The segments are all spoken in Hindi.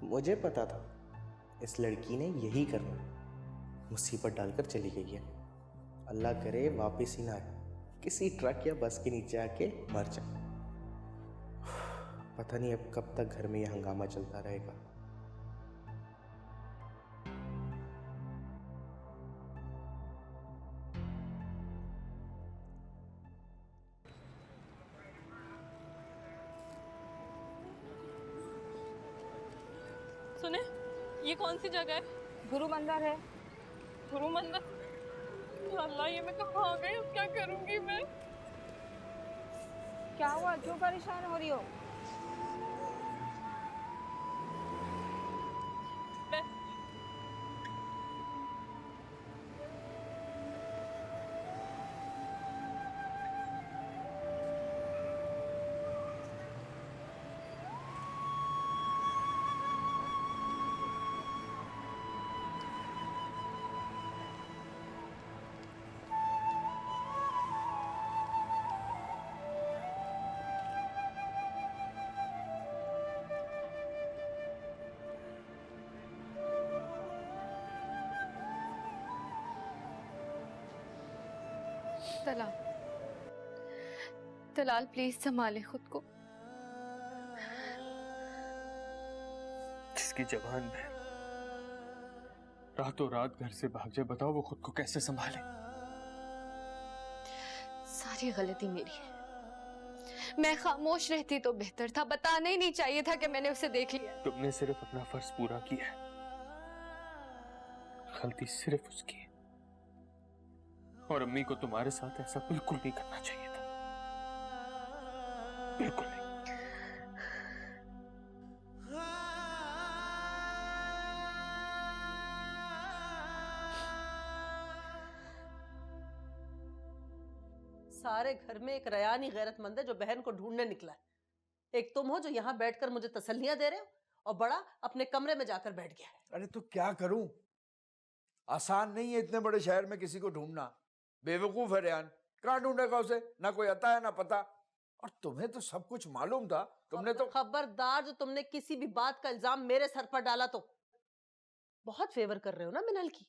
मुझे पता था इस लड़की ने यही करना, मुसीबत डालकर चली गई है। अल्लाह करे वापस ही ना आए, किसी ट्रक या बस के नीचे आके मर जाए। पता नहीं अब कब तक घर में ये हंगामा चलता रहेगा। सुने, ये कौन सी जगह है? गुरु मंदिर है। गुरु मंदिर? अल्लाह, ये मैं कहाँ आ गई? अब क्या करूंगी मैं? क्या हुआ, क्यों परेशान हो रही हो? तलाल, तलाल प्लीज संभाले खुद को। जिसकी जवान बहन रातों रात घर से भाग जाए, बताओ वो खुद को कैसे संभाले? सारी गलती मेरी है। मैं खामोश रहती तो बेहतर था, बताना ही नहीं चाहिए था कि मैंने उसे देख लिया। तुमने सिर्फ अपना फर्ज पूरा किया है, गलती सिर्फ उसकी है। और अम्मी को तुम्हारे साथ ऐसा बिल्कुल नहीं करना चाहिए था, बिल्कुल नहीं। सारे घर में एक रयानी गैरतमंद है जो बहन को ढूंढने निकला है। एक तुम हो जो यहाँ बैठकर मुझे तसल्लियां दे रहे हो, और बड़ा अपने कमरे में जाकर बैठ गया है। अरे तो क्या करूं, आसान नहीं है इतने बड़े शहर में किसी को ढूंढना। बेवकूफ है रेहान, कहाँ ढूंढेगा उसे? ना कोई आता है ना पता। और तुम्हें तो सब कुछ मालूम था, तुमने तो। खबरदार, जो तुमने किसी भी बात का इल्जाम मेरे सर पर डाला तो बहुत फेवर कर रहे हो ना मिनल की।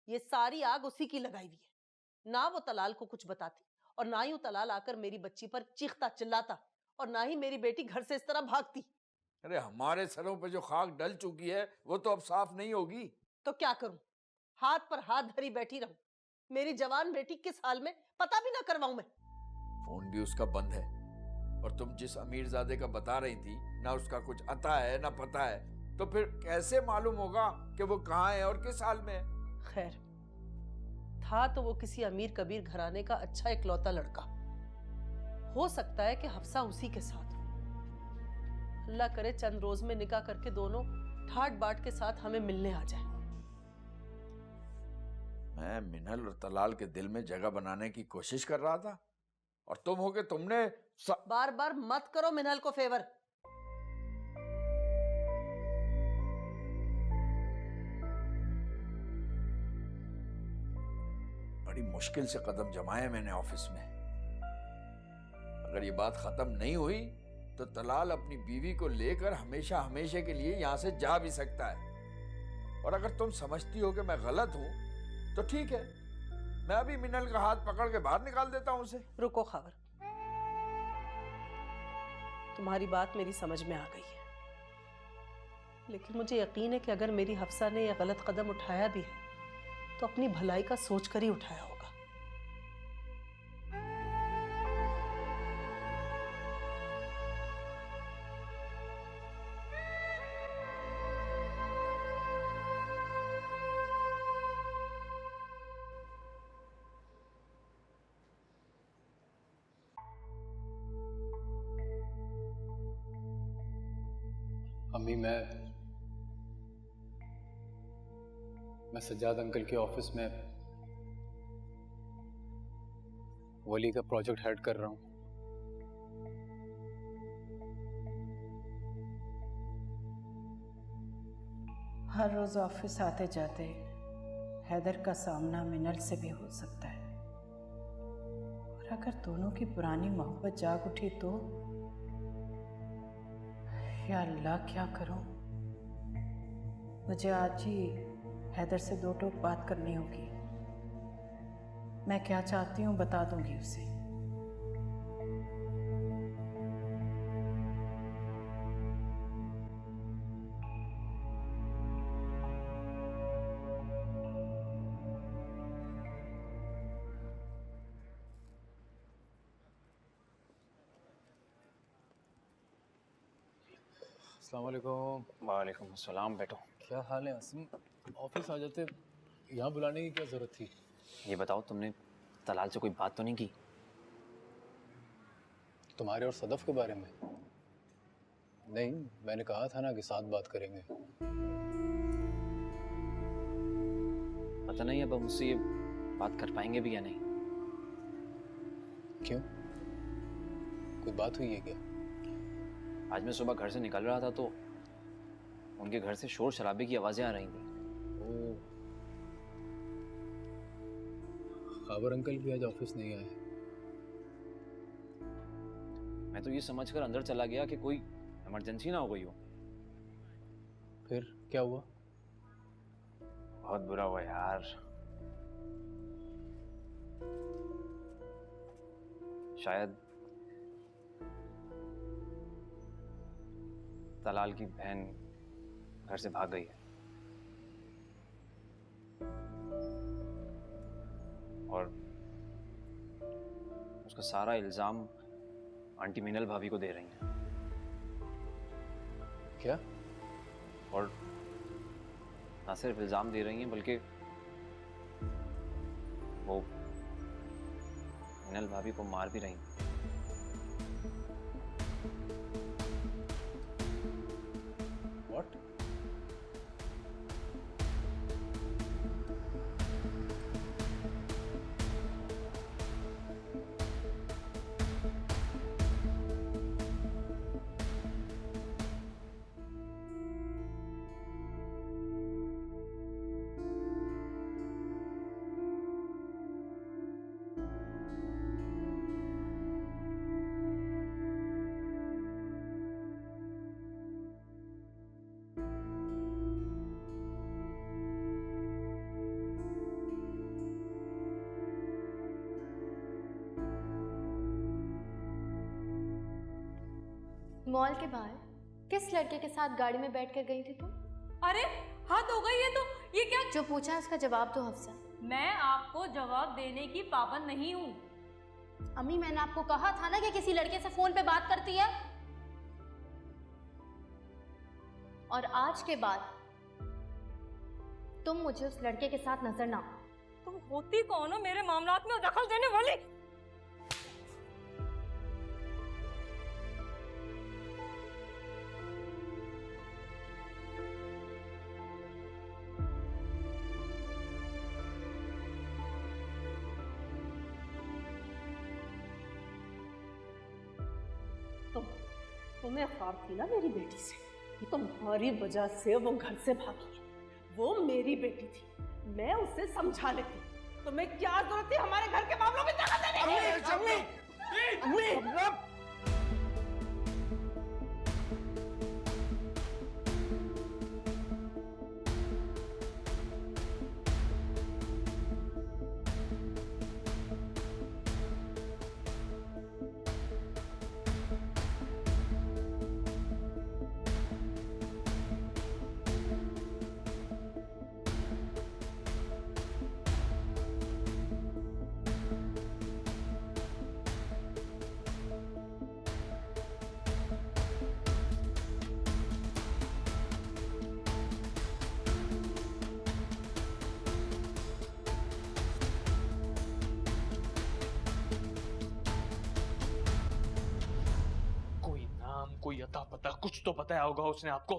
ये सारी आग उसी की लगाई हुई है। ना वो तलाल को कुछ बताती, और ना ही वो तलाल आकर मेरी बच्ची पर चीखता चिल्लाता, और ना ही मेरी बेटी घर से इस तरह भागती। अरे हमारे सरों पे जो खाक डल चुकी है वो तो अब साफ नहीं होगी। तो क्या करूं, हाथ पर हाथ धरी बैठी रहूं? मेरी जवान बेटी किस हाल में पता भी ना करवाऊं मैं? फोन भी उसका बंद है, और तुम जिस अमीरजादे का बता रही थी, ना उसका कुछ आता है ना पता है, तो फिर कैसे मालूम होगा कि वो कहाँ है और किस हाल में है? खैर, था तो वो किसी अमीर कबीर घराने का अच्छा इकलौता लड़का। हो सकता है कि हफ्सा उसी के साथ हो। अल्लाह करे चंद रोज में निकाह करके दोनों ठाट बाट के साथ हमें मिलने आ जाए। मैं मिनल और तलाल के दिल में जगह बनाने की कोशिश कर रहा था, और तुम हो के तुमने बार बार मत करो मिनल को फेवर। बड़ी मुश्किल से कदम जमाए मैंने ऑफिस में। अगर ये बात खत्म नहीं हुई तो तलाल अपनी बीवी को लेकर हमेशा हमेशा के लिए यहां से जा भी सकता है। और अगर तुम समझती हो कि मैं गलत हूं तो ठीक है, मैं अभी मिनल का हाथ पकड़ के बाहर निकाल देता हूं उसे। रुको खबर, तुम्हारी बात मेरी समझ में आ गई है, लेकिन मुझे यकीन है कि अगर मेरी हफ्सा ने यह गलत कदम उठाया भी है तो अपनी भलाई का सोचकर ही उठाया होगा। अम्मी, मैं सज्जाद अंकल के ऑफिस में वली का प्रोजेक्ट हेड कर रहा हूँ। हर रोज ऑफिस आते जाते हैदर का सामना मिनल से भी हो सकता है, और अगर दोनों की पुरानी मोहब्बत जाग उठी तो या अल्लाह क्या करूं। मुझे आज ही हैदर से दो टोक बात करनी होगी। मैं क्या चाहती हूँ बता दूंगी उसे। अस्सलाम वालेकुम। वालेकुम अस्सलाम। बैठो। क्या हाल है आसिम? ऑफिस आ जाते, यहाँ बुलाने की क्या ज़रूरत थी? ये बताओ, तुमने तलाल से कोई बात तो नहीं की? तुम्हारे और सदफ के बारे में? नहीं, मैंने कहा था ना कि साथ बात करेंगे। पता नहीं अब मुझसे ये बात कर पाएंगे भी या नहीं। क्यों? कोई बात हुई है क्या? आज मैं सुबह घर से निकल रहा था तो उनके घर से शोर शराबे की आवाजें आ रही थी। ओ, खबर अंकल भी आज ऑफिस नहीं आए। मैं तो ये समझकर अंदर चला गया कि कोई इमरजेंसी ना हो गई हो। फिर क्या हुआ? बहुत बुरा हुआ यार। शायद तलाल की बहन घर से भाग गई है और उसका सारा इल्जाम आंटी मीनल भाभी को दे रही हैं। क्या? और ना सिर्फ इल्जाम दे रही हैं बल्कि वो मीनल भाभी को मार भी रही हैं। What? मॉल के बाहर किस लड़के के साथ गाड़ी में बैठ कर गई थी तुम? अरे हद हो गई है तो ये क्या? जो पूछा है उसका जवाब दो हफ्सा। मैं आपको जवाब देने की पाबंद नहीं हूँ। अम्मी, मैंने आपको कहा था ना कि किसी लड़के से फोन पे बात करती है। और आज के बाद तुम मुझे उस लड़के के साथ नजर ना आओ। तुम होती कौन हो मेरे मामलात में दखल देने वाली? तुम्हें ख्वाब थी ना मेरी बेटी से कि तुम्हारी वजह से वो घर से भागी है। वो मेरी बेटी थी, मैं उसे समझा लेती। तुम्हें क्या जरूरत थी हमारे घर के मामलों में दखल देने की? कोई अता पता कुछ तो बताया होगा उसने आपको।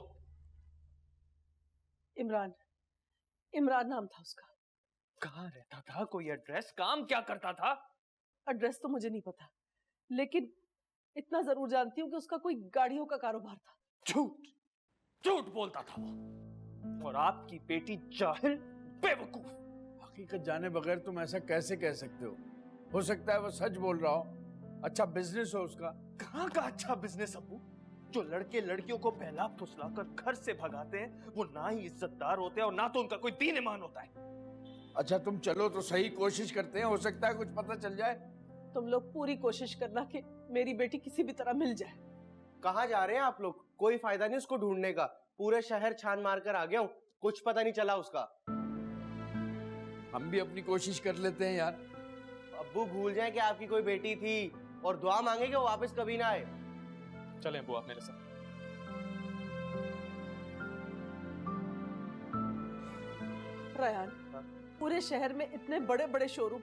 इमरान, इमरान नाम था उसका। कहाँ रहता था? कोई एड्रेस? काम क्या करता था? एड्रेस तो मुझे नहीं पता, लेकिन इतना जरूर जानती हूँ कि उसका कोई गाड़ियों का कारोबार था। झूठ झूठ बोलता था वो। और आपकी बेटी जाहिल बेवकूफ। हकीकत जाने बगैर तुम ऐसा कैसे कह सकते हो सकता है वो सच बोल रहा हो। अच्छा बिजनेस हो उसका। कहाँ का अच्छा बिजनेस अब्बू? जो लड़के लड़कियों को बहला फुसलाकर घर से भगाते हैं वो ना ही इज्जतदार होते हैं और ना तो उनका कोई दीन ईमान होता है। अच्छा तुम चलो तो सही, कोशिश करते हैं, हो सकता है कुछ पता चल जाए। तुम लोग पूरी कोशिश करना कि मेरी बेटी किसी भी तरह मिल जाए। कहाँ जा रहे हैं आप लोग? कोई फायदा नहीं उसको ढूंढने का, पूरे शहर छान मार कर आ गया हूँ, कुछ पता नहीं चला उसका। हम भी अपनी कोशिश कर लेते हैं यार। अब्बू भूल जाए कि आपकी कोई बेटी थी और दुआ मांगे कि वो वापस कभी ना आए। चलें बुआ मेरे साथ। रयान, पूरे शहर में इतने बड़े बड़े शोरूम,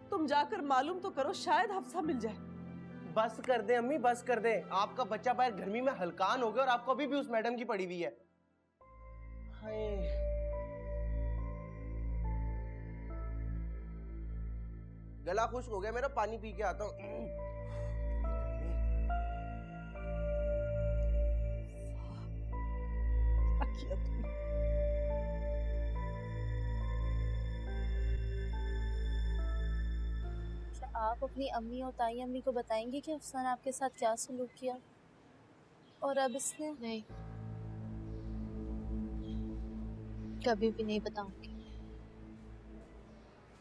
तुम जाकर मालूम तो करो, शायद हफ्सा मिल जाए। बस कर दे अम्मी, बस कर दे। आपका बच्चा बाहर गर्मी में हलकान हो गया और आपको अभी भी उस मैडम की पड़ी हुई है। हाय। गला खुश्क हो गया मेरा, पानी पी के आता हूँ। आप अपनी अम्मी और ताई अम्मी को बताएंगे कि अफसान ने आपके साथ क्या सलूक किया और अब इसने? नहीं, कभी भी नहीं बताऊंगी।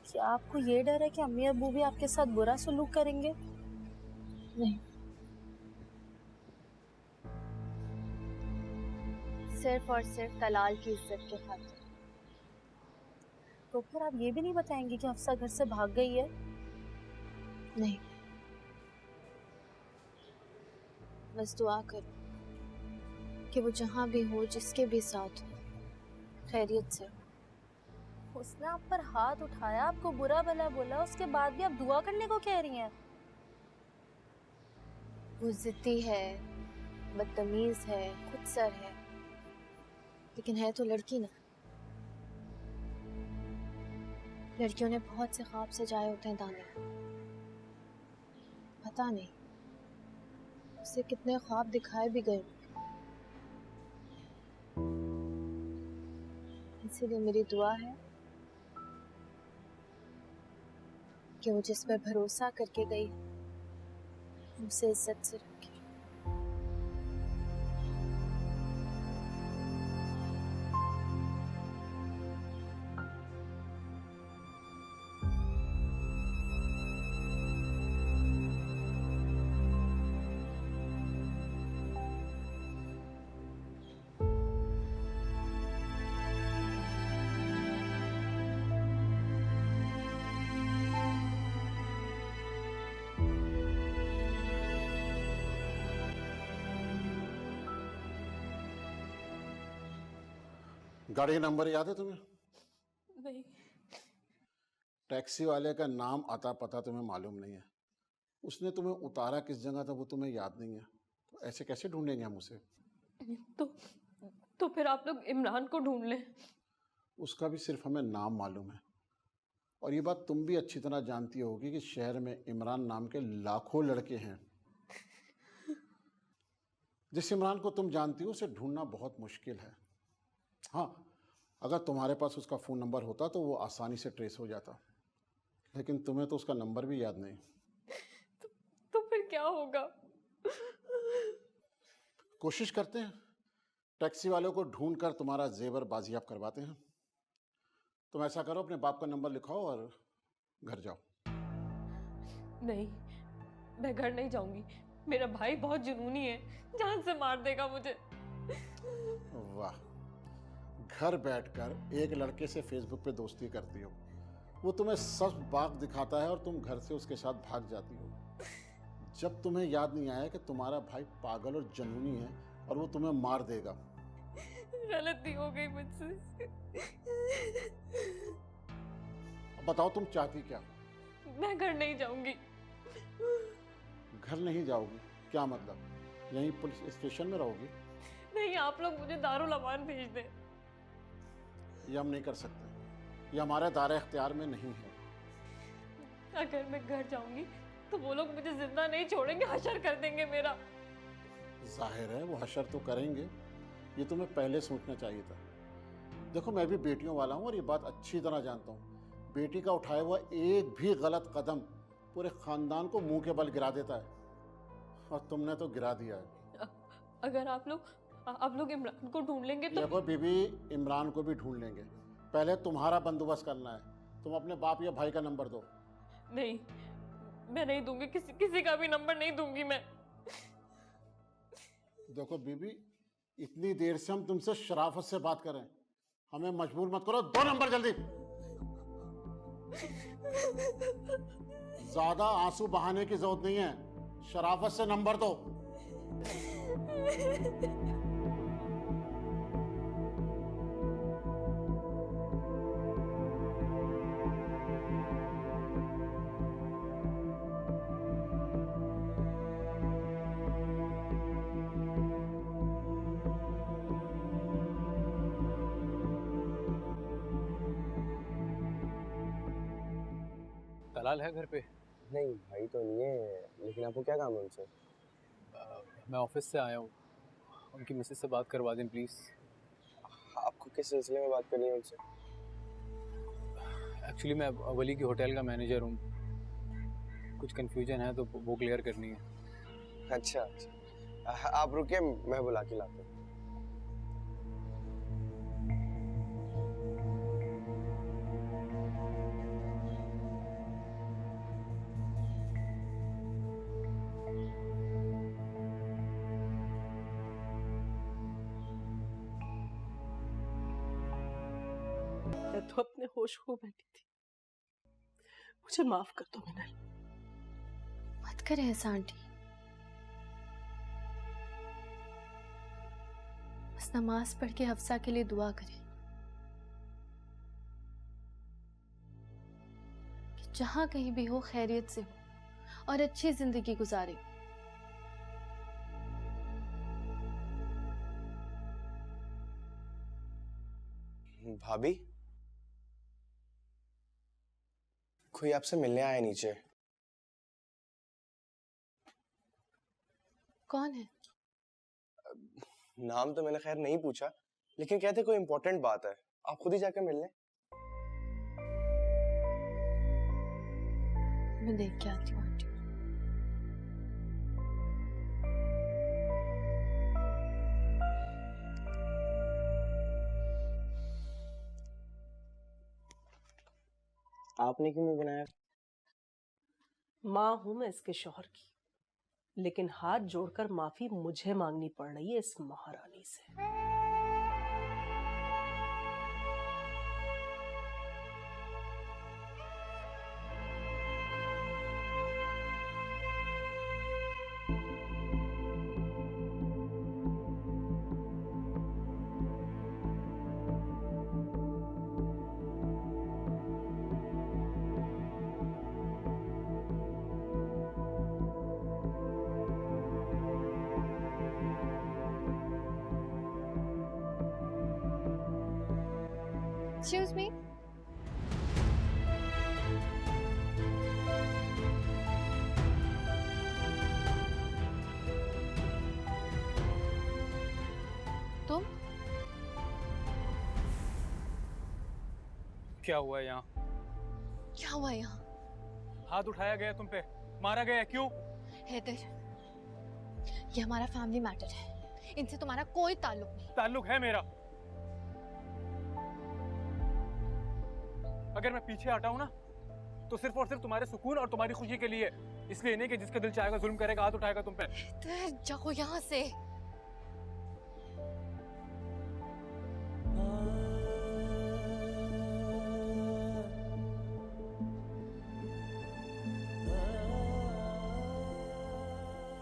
क्या आपको ये डर है कि अम्मी अब्बू भी आपके साथ बुरा सलूक करेंगे? नहीं, सिर्फ और सिर्फ तलाल की इज्जत के खातिर। तो फिर आप ये भी नहीं बताएंगे कि हफ्सा घर से भाग गई है? नहीं, बस दुआ करो कि वो जहां भी हो, जिसके भी साथ हो, खैरियत से हो। उसने आप पर हाथ उठाया, आपको बुरा भला बोला, उसके बाद भी आप दुआ करने को कह रही हैं? वो जिद्दी है, बदतमीज है, खुदसर है, लेकिन है तो लड़की ना। लड़कियों ने बहुत से ख्वाब सजाए होते हैं दाने, पता नहीं उसे कितने ख्वाब दिखाए भी गए। इसीलिए मेरी दुआ है कि वो जिस पर भरोसा करके गई उसे इज्जत से रखे। गाड़ी का नंबर याद है तुम्हें? नहीं। टैक्सी वाले का नाम, आता पता तुम्हें मालूम नहीं है? उसने तुम्हें उतारा किस जगह था वो तुम्हें याद नहीं है? तो ऐसे कैसे ढूंढेंगे हम उसे? तो फिर आप लोग इमरान को ढूंढ लें। उसका भी सिर्फ हमें नाम मालूम है, और ये बात तुम भी अच्छी तरह जानती होगी कि शहर में इमरान नाम के लाखों लड़के हैं। जिस इमरान को तुम जानती हो उसे ढूंढना बहुत मुश्किल है। हाँ, अगर तुम्हारे पास उसका फ़ोन नंबर होता तो वो आसानी से ट्रेस हो जाता, लेकिन तुम्हें तो उसका नंबर भी याद नहीं। तो फिर क्या होगा? कोशिश करते हैं, टैक्सी वालों को ढूंढकर तुम्हारा जेवर बाजियाब करवाते हैं। तुम ऐसा करो, अपने बाप का नंबर लिखाओ और घर जाओ। नहीं, मैं घर नहीं जाऊंगी। मेरा भाई बहुत जुनूनी है, जान से मार देगा मुझे। वाह, घर बैठकर एक लड़के से फेसबुक पे दोस्ती करती हो, वो तुम्हें सब बाग दिखाता है और तुम घर से उसके साथ भाग जाती हो। जब तुम्हें याद नहीं आया कि तुम्हारा भाई पागल और जुनूनी है और वो तुम्हें मार देगा। गलती हो गई मुझसे। बताओ तुम चाहती क्या? मैं घर नहीं जाऊंगी। घर नहीं जाओगी? क्या मतलब, यहीं पुलिस स्टेशन में रहोगी? नहीं, आप लोग मुझे दारुल अमान भेज दें। ये हम नहीं कर सकते, ये हमारे दायरे इख्तियार में नहीं है। अगर मैं घर जाऊंगी तो वो लोग मुझे जिंदा नहीं छोड़ेंगे, हशर कर देंगे मेरा। जाहिर है वो हशर तो करेंगे, ये तुम्हें पहले सोचना चाहिए था। देखो, मैं भी बेटियों वाला हूँ और ये बात अच्छी तरह जानता हूँ। बेटी का उठाया हुआ एक भी गलत कदम पूरे खानदान को मुंह के बल गिरा देता है, और तुमने तो गिरा दिया है। अगर आप लोग इमरान को ढूंढ लेंगे तो देखो बीबी, इमरान को भी ढूंढ लेंगे, पहले तुम्हारा बंदोबस्त करना है। तुम अपने बाप या भाई का नंबर दो। नहीं, मैं नहीं दूंगी, किसी का भी नंबर नहीं दूंगी मैं। देखो बीबी, इतनी देर से हम तुमसे शराफत से बात कर रहे हैं, हमें मजबूर मत करो। 2 नंबर जल्दी। ज्यादा आंसू बहाने की जरूरत नहीं है, शराफत से नंबर दो। तलाल है घर पे? नहीं, भाई तो नहीं है, लेकिन आपको क्या काम है उनसे? मैं ऑफिस से आया हूँ, उनकी मिसेस से बात करवा दें प्लीज़। आपको किस सिलसिले में बात करनी है उनसे? एक्चुअली मैं वली की होटल का मैनेजर हूँ, कुछ कंफ्यूजन है तो वो क्लियर करनी है। अच्छा, आप रुकिए, मैं बुला के लाता हूँ। मैं तो अपने होश खो बैठी थी, मुझे माफ कर दो मिनल। मत करें ऐसा आंटी, बस नमाज पढ़ के हफ्सा के लिए दुआ करें कि जहां कहीं भी हो खैरियत से हो और अच्छी जिंदगी गुजारे। भाभी, कोई आपसे मिलने आया नीचे। कौन है? नाम तो मैंने खैर नहीं पूछा, लेकिन कहते कोई इंपॉर्टेंट बात है, आप खुद ही जाकर मिल लें। मैं देख के आती हूँ आंटी। आपने क्यों मुंह बनाया? माँ हूं मैं इसके शौहर की, लेकिन हाथ जोड़कर माफी मुझे मांगनी पड़ रही है इस महारानी से। Excuse me? तुम? क्या हुआ यहाँ? क्या हुआ यहाँ? हाथ उठाया गया तुम पे, मारा गया, क्यों? हैदर, ये हमारा फैमिली मैटर है, इनसे तुम्हारा कोई ताल्लुक नहीं। ताल्लुक है मेरा। अगर मैं पीछे हटाऊं ना तो सिर्फ और सिर्फ तुम्हारे सुकून और तुम्हारी खुशी के लिए, इसलिए नहीं कि जिसका दिल चाहेगा जुल्म करेगा, हाथ उठाएगा तुम पे। जाओ यहाँ से।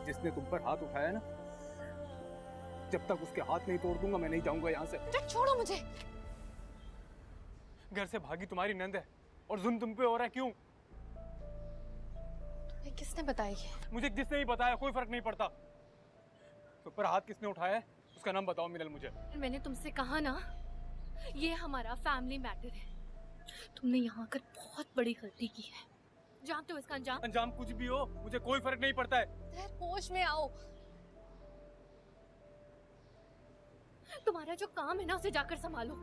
जिसने तुम पर हाथ उठाया ना, जब तक उसके हाथ नहीं तोड़ दूंगा मैं नहीं जाऊंगा यहाँ से। छोड़ो मुझे। घर से भागी तुम्हारी नंद है और जुल्म तुम पे हो रहा है, क्यों? तुम्हें किसने बताई है? मुझे जिसने ही बताया कोई फर्क नहीं पड़ता। तुम पर हाथ किसने उठाया है उसका नाम बताओ मिनल मुझे। मैंने तुमसे कहा ना, ये हमारा फैमिली मैटर है। तुमने यहाँ आकर बहुत बड़ी गलती की है, जानते हो इसका अंजाम? अंजाम कुछ भी हो मुझे कोई फर्क नहीं पड़ता है। होश में आओ। तुम्हारा जो काम है ना उसे जाकर संभालो।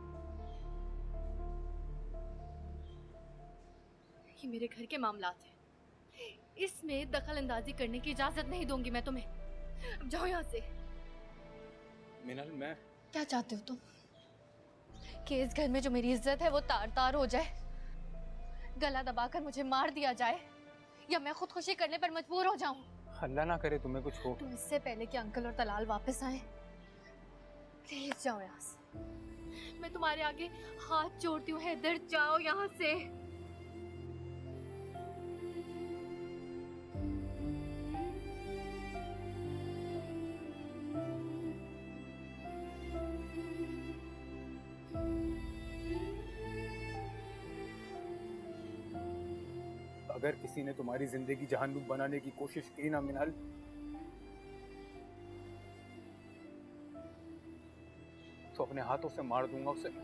ये मेरे घर के मामलात हैं, इसमें दखल अंदाजी करने की इजाजत नहीं दूंगी मैं तुम्हें। अब जाओ यहाँ से। मिनल मैं क्या चाहते हो तुम कि इस घर में जो मेरी इज्जत है वो तार तार हो जाए, गला दबाकर मुझे मार दिया जाए, या मैं खुदकुशी करने पर मजबूर हो जाऊं? अल्लाह ना करे तुम्हें कुछ हो। तो इससे पहले कि अंकल और तलाल वापस आए, प्लीज जाओ यहाँ से। मैं तुम्हारे आगे हाथ जोड़ती हूँ हैदर, जाओ यहाँ से। अगर किसी ने तुम्हारी जिंदगी जहन्नुम बनाने की कोशिश की ना मिनल, तो अपने हाथों से मार दूंगा उसे।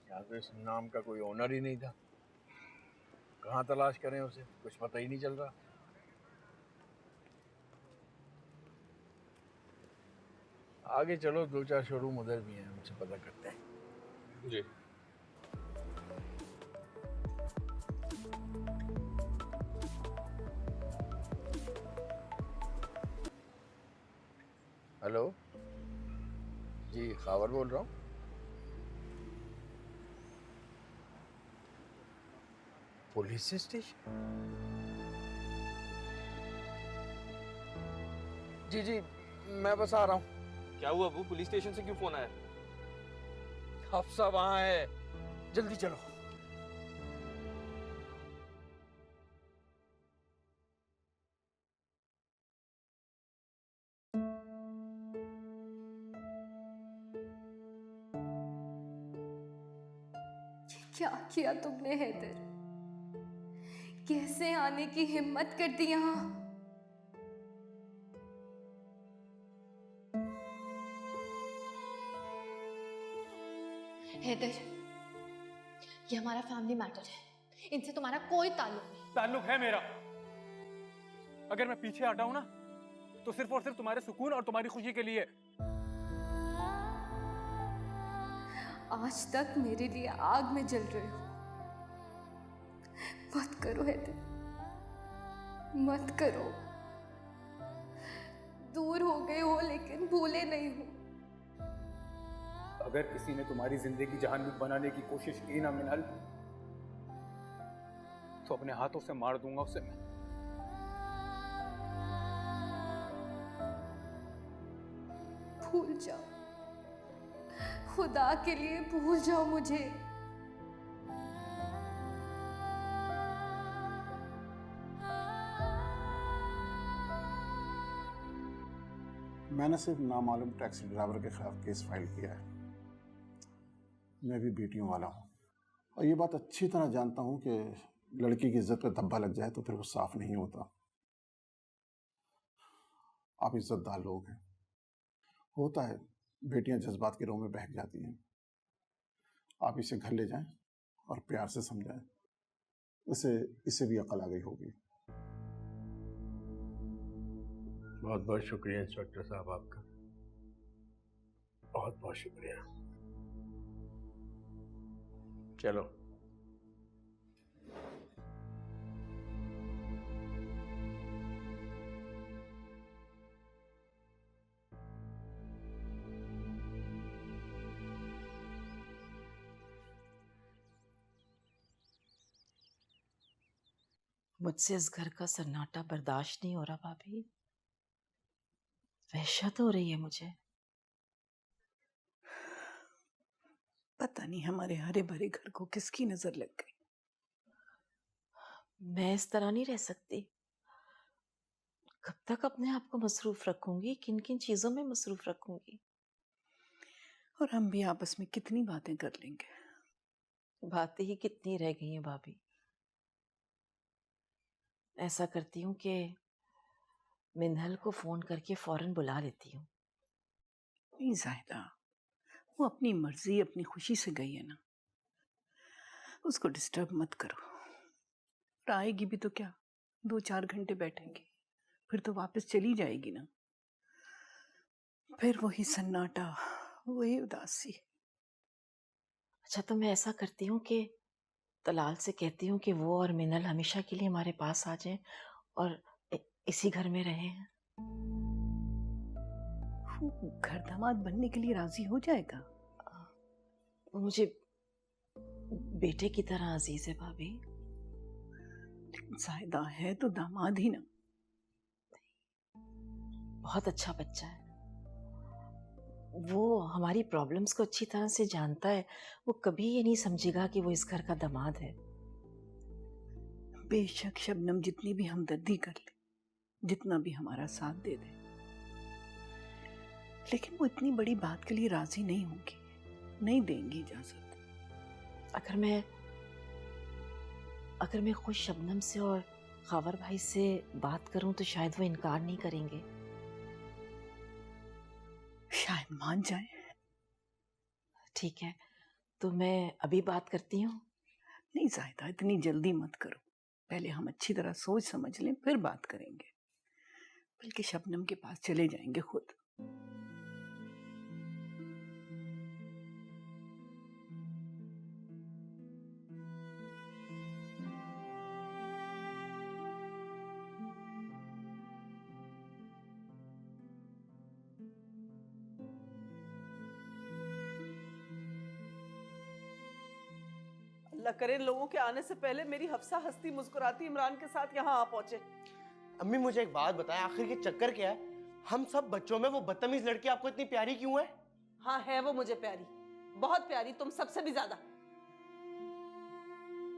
यहाँ तो इस नाम का कोई ओनर ही नहीं था। कहाँ तलाश करें उसे, कुछ पता ही नहीं चल रहा। आगे चलो, 2-4 शोरूम उधर भी हैं, उनसे पता करते हैं। जी। हेलो जी, खावर बोल रहा हूँ। Police station? जी जी, मैं बस आ रहा हूँ। क्या हुआ अबू, पुलिस स्टेशन से क्यों फोन आया? हफ्सा वहां है, जल्दी चलो। क्या किया तुमने हैदर? कैसे आने की हिम्मत कर दी यहाँ? हैदर, ये हमारा फैमिली मैटर है, इनसे तुम्हारा कोई ताल्लुक नहीं। ताल्लुक है मेरा। अगर मैं पीछे हटाऊं ना, तो सिर्फ और सिर्फ तुम्हारे सुकून और तुम्हारी खुशी के लिए। आज तक मेरे लिए आग में जल रहे हो, मत करो हैदर, मत करो। दूर हो गए हो लेकिन भूले नहीं हो। अगर किसी ने तुम्हारी जिंदगी जहन्नुम बनाने की कोशिश की ना मिनल, तो अपने हाथों से मार दूंगा उसे मैं। भूल जाओ, खुदा के लिए भूल जाओ मुझे। मैंने सिर्फ नामालूम टैक्सी ड्राइवर के खिलाफ केस फाइल किया है। मैं भी बेटियों वाला हूँ और ये बात अच्छी तरह जानता हूँ कि लड़की की इज्जत पे धब्बा लग जाए तो फिर वो साफ नहीं होता। आप इज्जतदार लोग हैं, होता है बेटियां जज्बात के रोह में बहक जाती हैं। आप इसे घर ले जाएं और प्यार से समझाएं, इसे भी अकल आ गई होगी। बहुत बहुत शुक्रिया इंस्पेक्टर साहब आपका, बहुत बहुत शुक्रिया। चलो। मुझसे इस घर का सन्नाटा बर्दाश्त नहीं हो रहा भाभी। वहशत हो रही है मुझे। पता नहीं हमारे हरे भरे घर को किसकी नजर लग गई। मैं इस तरह नहीं रह सकती। कब तक अपने आप को मसरूफ रखूंगी, किन किन चीजों में मसरूफ रखूंगी। और हम भी आपस में कितनी बातें कर लेंगे। बातें ही कितनी रह गई हैं भाभी। ऐसा करती हूँ कि मिन्हल को फोन करके फौरन बुला लेती हूँ। नहीं जाहिदा, वो अपनी मर्जी अपनी खुशी से गई है ना, उसको डिस्टर्ब मत करो। और आएगी भी तो क्या, 2-4 घंटे बैठेंगे, फिर तो वापस चली जाएगी ना। फिर वही सन्नाटा, वही उदासी। अच्छा, तो मैं ऐसा करती हूँ कि तलाल से कहती हूँ कि वो और मिन्हल हमेशा के लिए हमारे पास आ जाएं और इसी घर में रहें। वो घर दामाद बनने के लिए राजी हो जाएगा। मुझे बेटे की तरह अजीज है भाभी। जायदा है तो दामाद ही ना। बहुत अच्छा बच्चा है। वो हमारी प्रॉब्लम्स को अच्छी तरह से जानता है। वो कभी ये नहीं समझेगा कि वो इस घर का दामाद है। बेशक शबनम जितनी भी हमदर्दी कर ले, जितना भी हमारा साथ दे दे, लेकिन वो इतनी बड़ी बात के लिए राजी नहीं होगी, नहीं देंगी इजाजत। अगर मैं खुद शबनम से और खबर भाई से बात करूं तो शायद वो इनकार नहीं करेंगे। शायद मान जाए। ठीक है, तो मैं अभी बात करती हूँ। नहीं जायदा, इतनी जल्दी मत करो। पहले हम अच्छी तरह सोच समझ लें, फिर बात करेंगे। बल्कि शबनम के पास चले जाएंगे खुद। अल्लाह करे लोगों के आने से पहले मेरी हफ्सा हंसती मुस्कुराती इमरान के साथ यहाँ आ पहुंचे। अम्मी मुझे एक बात बताएं, आखिर ये चक्कर क्या है? हम सब बच्चों में वो बदतमीज लड़की आपको इतनी प्यारी क्यों है? हाँ है वो मुझे प्यारी, बहुत प्यारी, तुम सबसे भी ज्यादा।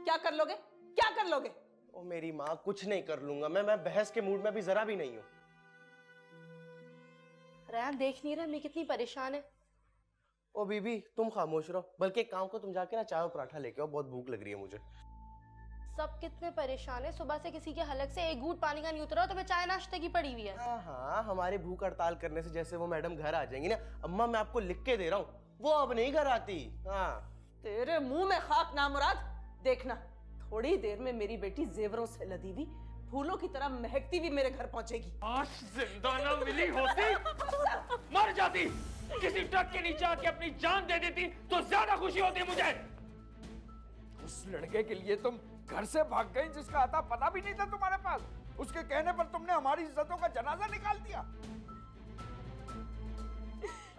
क्या कर लोगे, क्या कर लोगे? ओ मेरी माँ, कुछ नहीं कर लूंगा मैं बहस के मूड में अभी जरा भी नहीं हूँ। रैन देख नहीं रहा मैं कितनी परेशान है। ओ बीबी तुम खामोश रहो, बल्कि एक काम को तुम जाके ना चाय और पराठा लेके आओ, बहुत भूख लग रही है मुझे। सब कितने परेशान है, सुबह से किसी के हलक से एक घूंट पानी का नहीं उतरा तो मैं चाय नाश्ते की पड़ी हुई है। हाँ, हमारी भूख हड़ताल करने से जैसे वो मैडम घर आ जाएंगी ना, अम्मा मैं आपको लिख के दे रहा हूँ, वो अब नहीं घर आती। हाँ तेरे मुंह में खाक ना मुराद। देखना थोड़ी देर में मेरी बेटी जेवरों से लदी हुई फूलों की तरह महकती भी मेरे घर पहुंचेगी। आज जिंदा ना मिली होती मर जाती, किसी ट्रक के नीचे आके अपनी जान दे देती तो ज्यादा खुशी होती मुझे। उस लड़के के लिए तुम घर से भाग गई जिसका आता पता भी नहीं था तुम्हारे पास। उसके कहने पर तुमने हमारी इज्जतों का जनाजा निकाल दिया।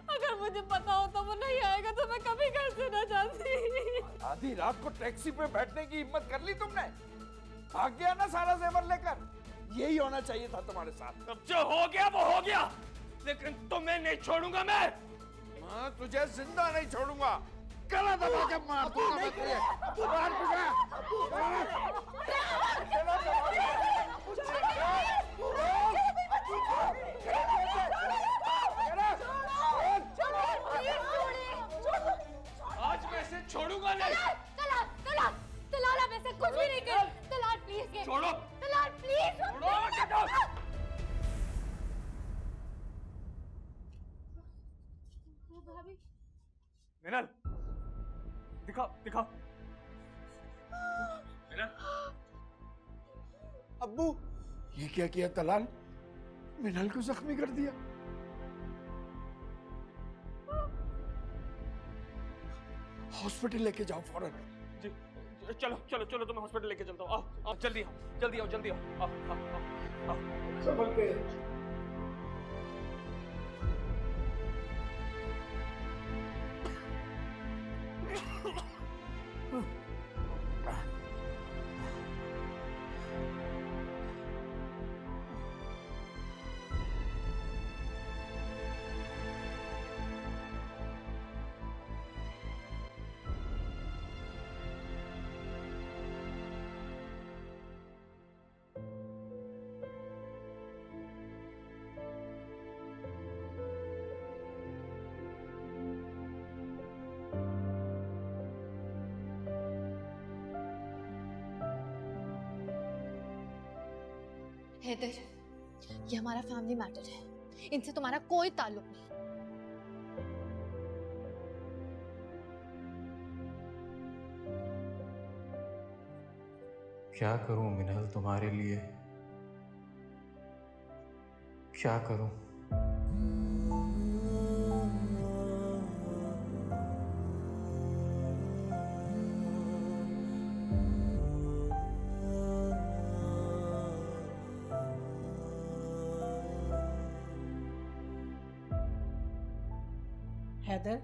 अगर मुझे पता होता वो नहीं आएगा तो मैं कभी घर से न जाती। आधी रात को टैक्सी पे बैठने की हिम्मत कर ली तुमने। भाग गया ना सारा जेवर लेकर। यही होना चाहिए था तुम्हारे साथ। अब जो हो गया वो हो गया, लेकिन तुम्हें नहीं छोड़ूंगा मैं। माँ तुझे जिंदा नहीं छोड़ूंगा, गला दबा के मार दूंगा मैं तुझे। मार दूंगा। आज मैं इसे छोड़ूंगा नहीं। तलाल आप ऐसे कुछ भी नहीं कर। तलाल प्लीज छोड़ो। तलाल प्लीज छोड़ो। भाभी मिनल दिखाओ दिखाओ। मिनल। अब्बू ये क्या किया तलाल? मिनल को जख्मी कर दिया। हॉस्पिटल लेके जाओ फौरन। जी चलो चलो चलो, तुम्हें हॉस्पिटल लेके चलता हूँ। आओ जल्दी आओ जल्दी आओ जल्दी आओ। आओ संभल के। हैदर, ये हमारा फैमिली मैटर है, इनसे तुम्हारा कोई ताल्लुक नहीं। क्या करूं मिनल तुम्हारे लिए, क्या करूं? हैदर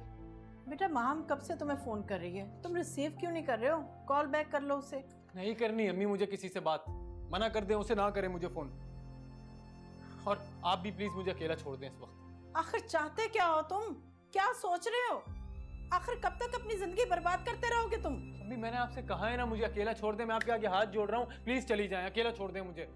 बेटा, माम कब से तुम्हें फोन कर रही है, तुम रिसीव क्यों नहीं कर रहे हो? कॉल बैक कर लो उसे। नहीं करनी अम्मी मुझे किसी से बात, मना कर दें उसे, ना करें मुझे फोन। और आप भी प्लीज मुझे अकेला छोड़ दें इस वक्त। आखिर चाहते क्या हो तुम? क्या सोच रहे हो? आखिर कब तक अपनी जिंदगी बर्बाद करते रहोगे तुम? अम्मी मैंने आपसे कहा है ना मुझे अकेला छोड़ दें, मैं आपके आगे हाथ जोड़ रहा हूँ, प्लीज चली जाएं, अकेला छोड़ दें मुझे।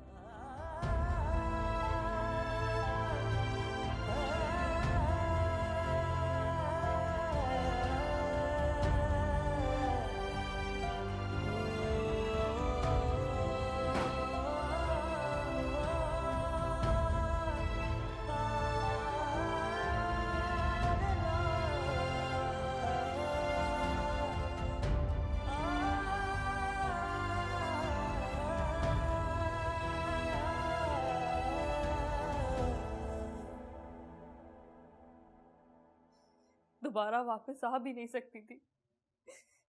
दोबारा वापस आ भी नहीं सकती थी।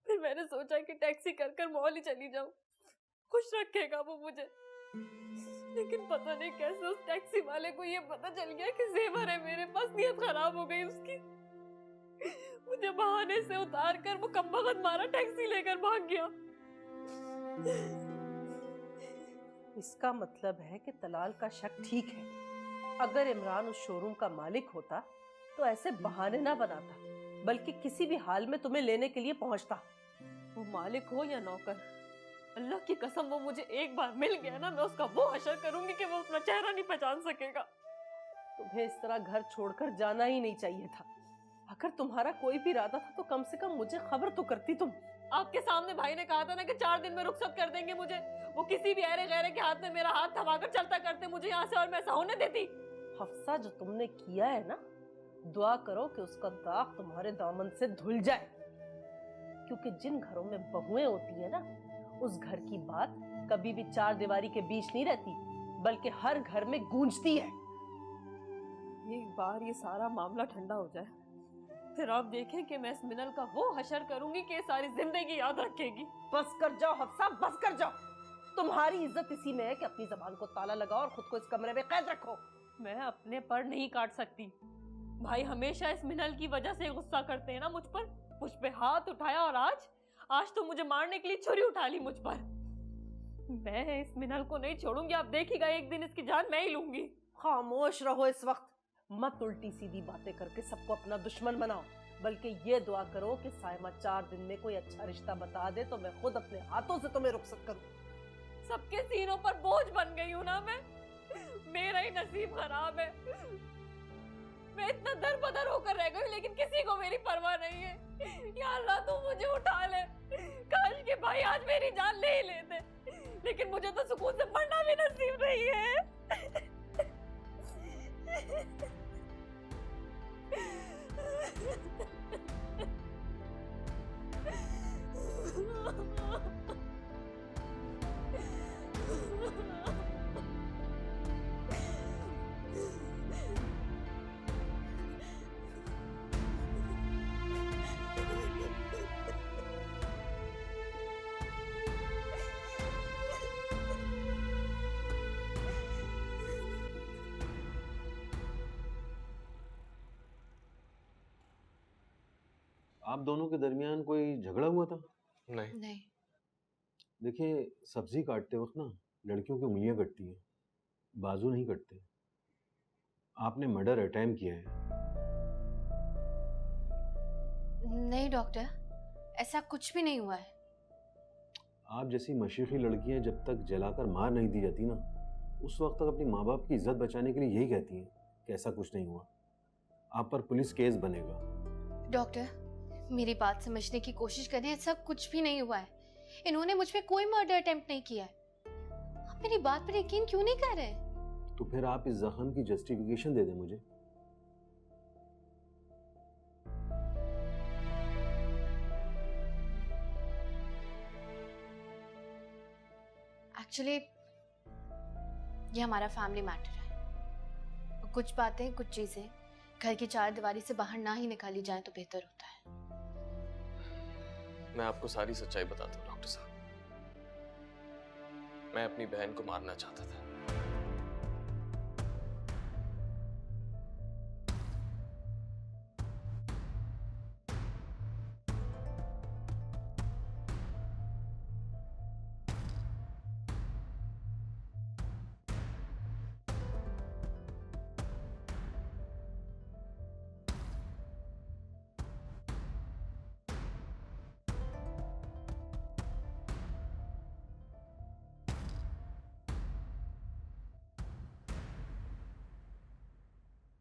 फिर मैंने सोचा कि टैक्सी कर कर मॉल ही चली जाऊं, खुश रखेगा वो मुझे। लेकिन पता नहीं कैसे उस टैक्सी वाले को ये पता चल गया कि जेवर है मेरे पास, नीयत खराब हो गई उसकी। मुझे बहाने से उतार कर वो कम्बख्त मारा टैक्सी लेकर भाग गया। इसका मतलब है कि तलाल का शक ठीक है। अगर इमरान उस शोरूम का मालिक होता तो ऐसे बहाने ना बनाता, बल्कि किसी भी हाल में तुम्हें लेने के लिए पहुंचता। वो मालिक हो या नौकर, अल्लाह की कसम वो मुझे एक बार मिल गया ना, मैं उसका वो हशर करूंगी कि वो अपना चेहरा नहीं पहचान सकेगा। तुम्हें इस तरह घर छोड़कर जाना ही नहीं चाहिए था। अगर तुम्हारा कोई भी इरादा था तो कम से कम मुझे खबर तो करती तुम। आपके सामने भाई ने कहा था ना कि 4 दिन में रुखसत कर देंगे मुझे। वो किसी भी ऐरे गैरे के हाथ में मेरा हाथ थमाकर चलता करते मुझे यहाँ से, और मैं ऐसा होने देती। हफ्सा, जो तुमने किया है ना, दुआ करो कि उसका दाग तुम्हारे दामन से धुल जाए। क्योंकि जिन घरों में बहुएं होती है ना, उस घर की बात कभी भी 4 दीवारी के बीच नहीं रहती, बल्कि हर घर में गूंजती है। एक बार ये सारा मामला ठंडा हो जाए, फिर आप देखें कि मैं इस मिनल का वो हशर करूंगी कि सारी जिंदगी याद रखेगी। बस कर जाओ हफ्सा, बस कर जाओ। तुम्हारी इज्जत इसी में है कि अपनी जबान को ताला लगाओ और खुद को इस कमरे में कैद रखो। मैं अपने पर नहीं काट सकती। भाई हमेशा इस मिनल की वजह से गुस्सा करते हैं ना मुझ पर, मुझ पे हाथ उठाया, और आज तो मुझे मारने के लिए छुरी उठा ली मुझ पर। मैं इस मिनल को नहीं छोड़ूंगी, आप देखिएगा एक दिन इसकी जान मैं ही लूंगी। खामोश रहो इस वक्त, मत उल्टी सीधी बातें करके सबको अपना दुश्मन बनाओ, बल्कि ये दुआ करो कि साइमा 4 दिन में कोई अच्छा रिश्ता बता दे तो मैं खुद अपने हाथों से तुम्हें रुखसत करूं। सबके सीनों पर बोझ बन गई हूं ना मैं, मेरा ही नसीब खराब है। मैं इतना दरबदर होकर रह गई, लेकिन किसी को मेरी परवाह नहीं है। या अल्लाह तू मुझे उठा ले। काश के भाई आज मेरी जान ले ही लेते, लेकिन मुझे तो सुकून से मरना भी नसीब नहीं है। आप दोनों के दरमियान कोई झगड़ा हुआ था? नहीं। देखिए, सब्जी काटते वक्त ना लड़कियों की उंगलियां कटती हैं, बाजू नहीं कटते। आपने मर्डर अटेम्प्ट किया है। नहीं डॉक्टर, ऐसा कुछ भी नहीं हुआ है। आप जैसी मशीखी लड़कियां जब तक जलाकर मार नहीं दी जाती ना, उस वक्त तक अपनी माँ बाप की इज्जत बचाने के लिए यही कहती हैं कि ऐसा कुछ नहीं हुआ। आप पर पुलिस केस बनेगा। डॉक्टर, मेरी बात समझने की कोशिश करें, ऐसा कुछ भी नहीं हुआ है। इन्होंने मुझ पे कोई मर्डर अटेम्प्ट नहीं किया है। आप मेरी बात पर यकीन क्यों नहीं कर रहे? तो फिर आप इस जख्म की जस्टिफिकेशन दे दें मुझे। एक्चुअली ये हमारा फैमिली मैटर है। और कुछ बातें, कुछ चीजें घर की चार दीवारी से बाहर ना ही निकाली जाएं तो बेहतर होता है। मैं आपको सारी सच्चाई बताता हूँ डॉक्टर साहब। मैं अपनी बहन को मारना चाहता था।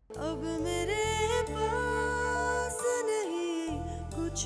अब मेरे पास नहीं कुछ